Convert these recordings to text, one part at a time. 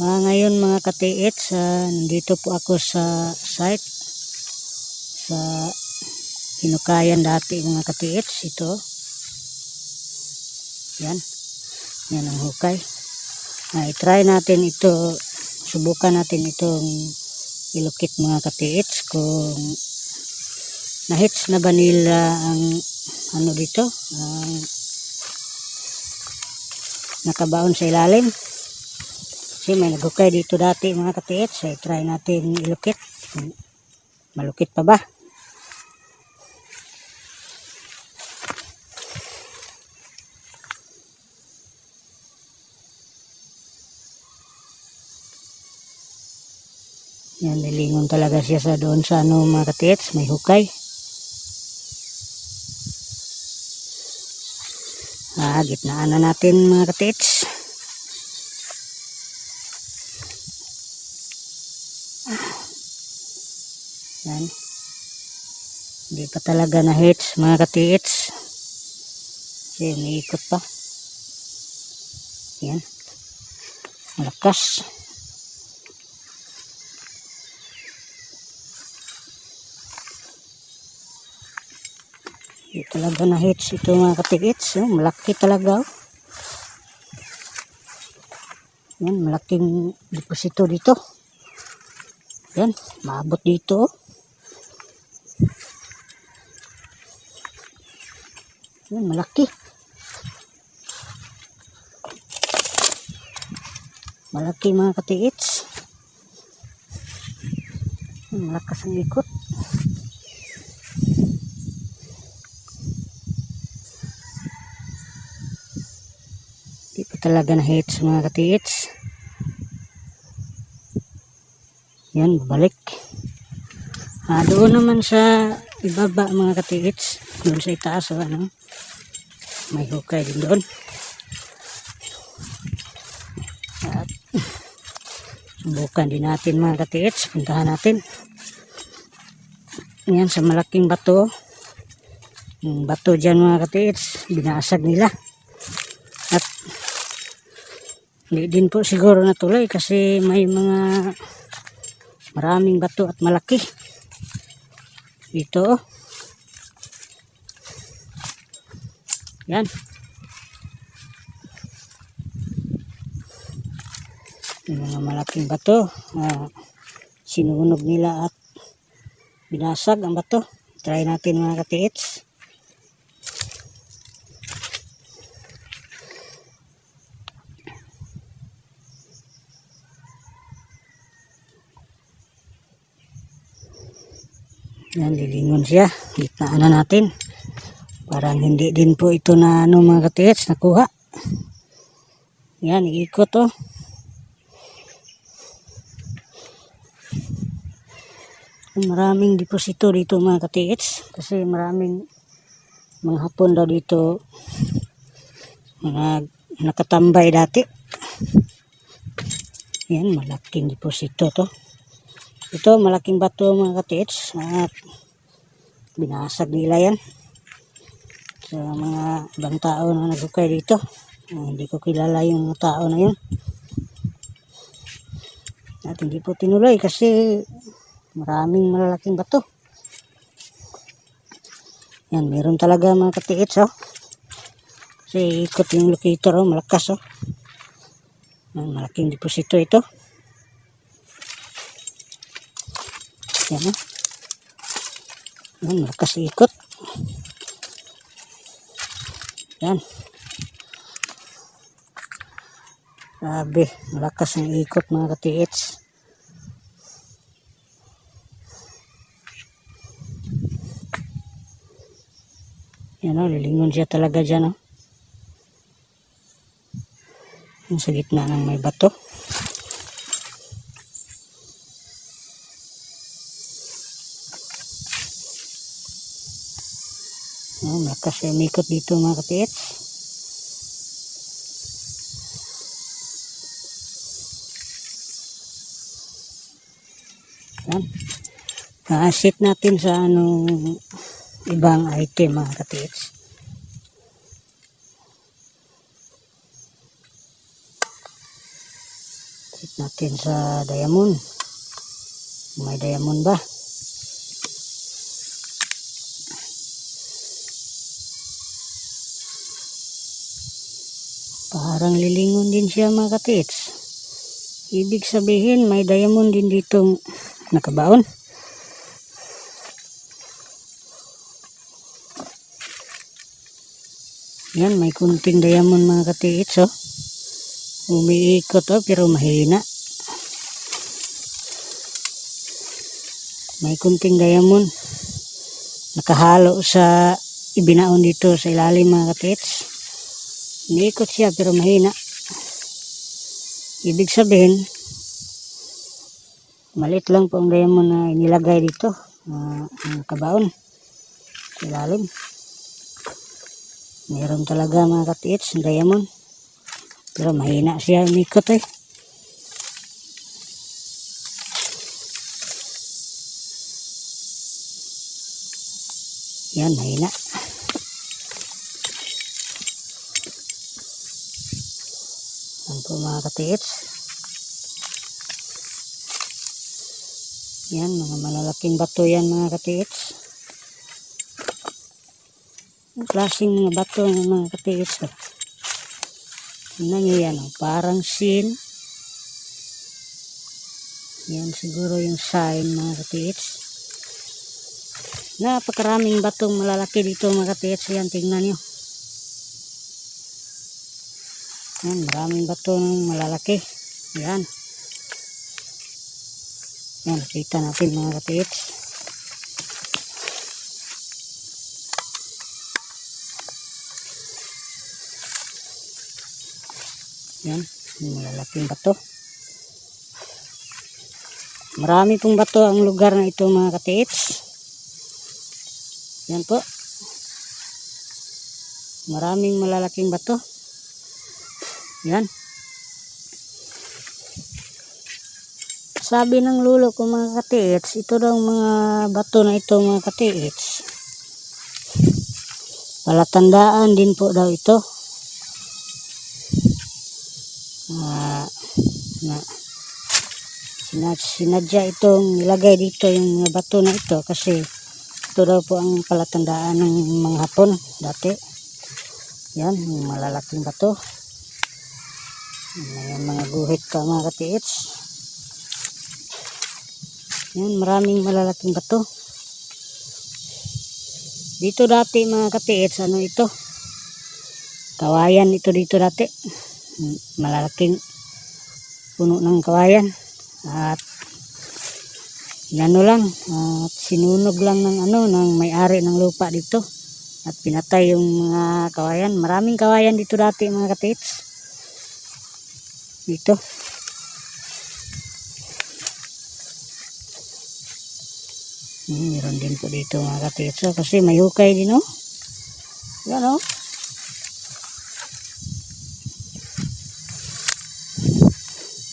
Ngayon mga katiits, nandito po ako sa site sa hinukayan dati mga katiits. Ito, yan ang hukay. I-try natin ito, subukan natin itong ilukit mga katiits kung na-hits na ba nila ang ano dito, ang nakabaon sa ilalim. Kasi may naghukay dito dati mga katiits. I-try natin ilukit. Malukit pa ba? Yan, nilingon talaga siya sa doon sa ano mga katiits. May hukay. Gitnaan na natin mga katiits. Yan. Hindi pa talaga na-hits mga katiits. Kasi umiikot pa. Yan. Malakas. Hindi talaga na-hits ito mga katiits. Malaki talaga. Yan, malaking deposito dito. Yan, maabot dito. Yan, malaki. Malaki mga katiits. Yan, malakas ang ikot. Hindi pa talaga na-hits mga katiits. Yan, balik. Doon naman sa ibaba mga katiits. Doon sa itaas, ano, may hukay din doon. At subukan din natin mga katiits. Puntahan natin. Yan, sa malaking bato. Yung bato dyan mga katiits, binasag nila. At hindi din po siguro natuloy kasi may mga maraming bato at malaki dito. Yan, yung mga malaking bato, sinunog nila at binasag ang bato. Try natin mga katiits. Yan, lilingon siya. Gitnaan na natin. Parang hindi din po ito na ano mga katiits nakuha. Yan, iikot oh. Maraming deposito dito mga katiits. Kasi maraming mga hapon daw dito mga nakatambay dati. Yan, malaking deposito to. Ito, malaking bato mga katiits. At binasag nila yan. Sa mga ibang tao na naghukay dito. Hindi ko kilala yung tao na yun. At hindi po tinuloy kasi maraming malalaking bato. Yan, meron talaga mga katiits oh. Kasi ikot yung locator oh, malakas oh. Yan, malaking deposito ito. Yan oh. Yan, malakas ikot. Yan. Grabe, malakas ang ikot mga katiits. Yan o, lilingon siya talaga dyan o. Yung sa gitna ng may bato. Malakas siya umikot dito mga katiits. Yan. Sit natin sa anong ibang item mga katiits. Hit natin sa diamond. May diamond ba? Parang lilingon din siya mga katits. Ibig sabihin may diamond din ditong nakabaon. Yan, may kunting diamond mga katits, oh. Umiikot, oh, pero mahina. May kunting diamond. Nakahalo sa ibinaon dito sa ilalim mga katits. Umiikot siya pero mahina. Ibig sabihin, maliit lang po ang diamond na inilagay dito. Ang kabaon. Sa ilalim. Meron talaga mga katits, diamond. Pero mahina siya umikot eh. Yan, mahina. Yan po mga katits. Yan, mga malalaking bato yan mga katits. Ang klaseng mga bato ng mga katits. Tingnan nyo yan, oh, parang seal. Yan siguro yung sign mga katits. Napakaraming batong malalaki dito mga katits. Yan, tingnan nyo. Yan, maraming bato ng malalaki. Yan. Yan, kita natin mga katits. Yan, malalaking bato. Marami pong bato ang lugar na ito mga katits. Yan po. Maraming malalaking bato. Yan. Sabi ng lulo ko mga katits, ito daw mga bato na ito mga katits. Palatandaan din po daw ito. Sinadya itong nilagay dito yung mga bato na ito kasi ito daw po ang palatandaan ng mga Hapon dati. Yan, yung malalaking bato. May mga guhit pa mga katits. Yan, maraming malalaking bato. Dito dati mga katits, ano ito? Kawayan ito dito dati. Malalaking puno ng kawayan. At ano lang, at sinunog lang ng ng may-ari ng lupa dito. At pinatay yung mga kawayan. Maraming kawayan dito dati mga katits. Dito. Meron din po dito mga katits. Kasi may hukay din, oh. Yan, oh.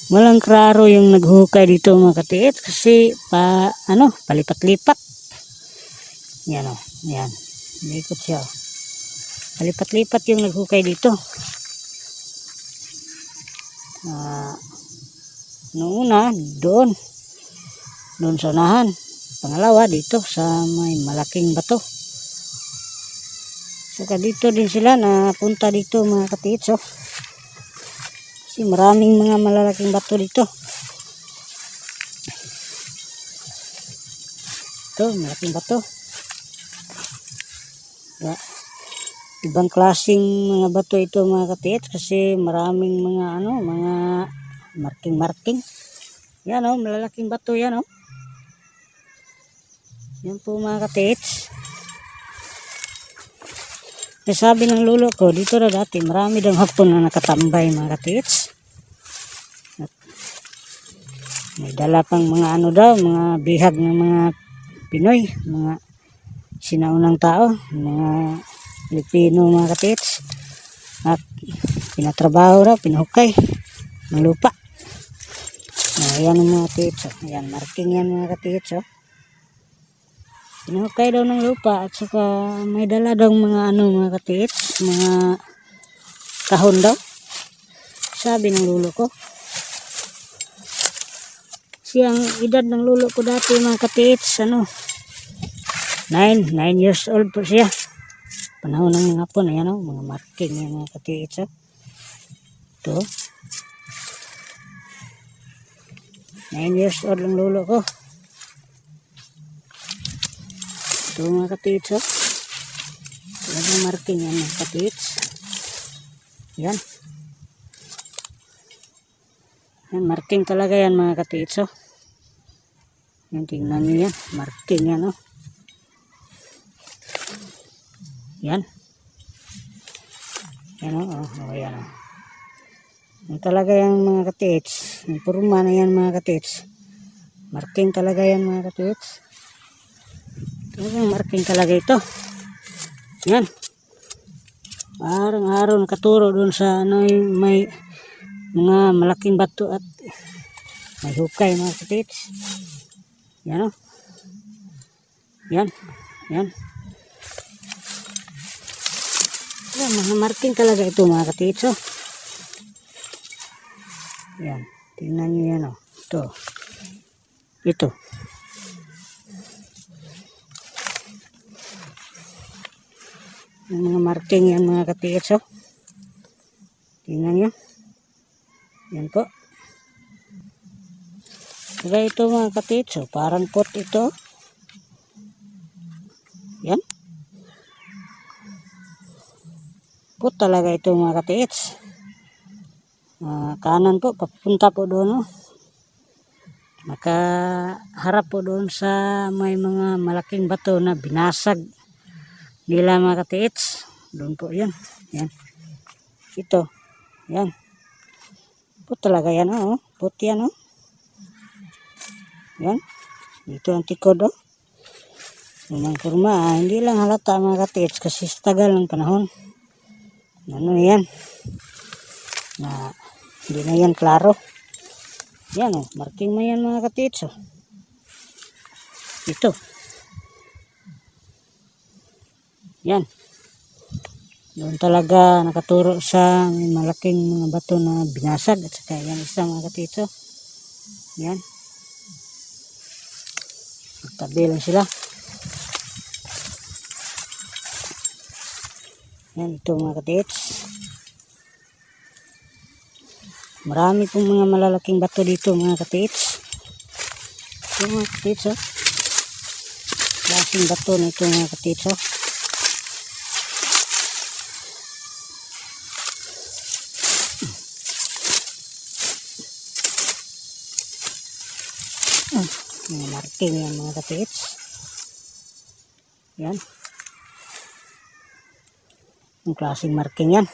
Walang klaro yung naghukay dito mga katits. Kasi palipat-lipat. Yan, oh. Yan. Ikot siya. Palipat-lipat yung naghukay dito. Noong una, doon sa unahan. Pangalawa, dito sa may malaking bato. Saka dito din sila napunta dito mga katits, oh. Kasi maraming mga malalaking bato dito. Ito, malaking bato. Ibang klaseng mga bato ito mga katits kasi maraming mga mga marking. Yan, oh, malalaking bato yan, oh. Yan po mga katits. Sabi ng lulo ko dito na dati marami daw Hapon na nakatambay mga katits. At may dala pang mga daw, mga bihag ng mga Pinoy, mga sinaunang tao, mga Pilipino mga katits. At pinatrabaho raw, pinahukay ng lupa. Ayan mga katits, oh. Ayan, marking yan mga katits, oh. Pinahukay daw ng lupa at saka may dala daw mga mga katits, mga kahon daw. Sabi ng lulo ko. Siyang edad ng lolo ko dati mga katiits, 9 years old po siya. Panahon ng mga hapon, ayan mga marking yan mga katiits. Ito. 9 years old ang lolo ko. Ito mga katiits. Talagang marking yan mga katiits. Yan. Yan, marking talaga yan mga katiits. Yan, tingnan nyo yan. Marking yan. Yan. Yan yan Yan talaga yan mga katiits. Yung purma na yan mga katiits. Marking talaga yan mga katiits. Talagang marking talaga ito. Yan. Araw-araw nakaturo doon sa may mga malaking bato at may hukay mga katiits. Yan Yan. Yan. Yan, mga marking talaga ito mga katiits. Yan. Tingnan nyo yan Ito. Ito. Yung mga marking yan mga katiits. Tingnan nyo. Yan po. Kaya ito mga katiits. Parang pot ito. Yan. Pot talaga ito mga katiits. Kanan po. Papunta po doon. Nakaharap po doon sa may mga malaking bato na binasag nila mga katiits. Doon po yan. Yan. Ito. Yan. Pot talaga yan Pot yan Yan. Dito ang tikod Yung kurma hindi lang halata mga katiits kasi sa tagal ng panahon. Yan. Na hindi na yan klaro. Yan marking mo yan mga katiits Ito. Yan. Doon talaga nakaturo sa malaking mga bato na binasag at saka yan isa mga katiits Yan. Magtabi lang sila. Yan ito mga katiits. Marami pong mga malalaking bato dito mga katiits. Ito mga katiits Klaseng bato na ito mga katiits Mga marking yan mga katiits. Yan. Yung klaseng marking yan.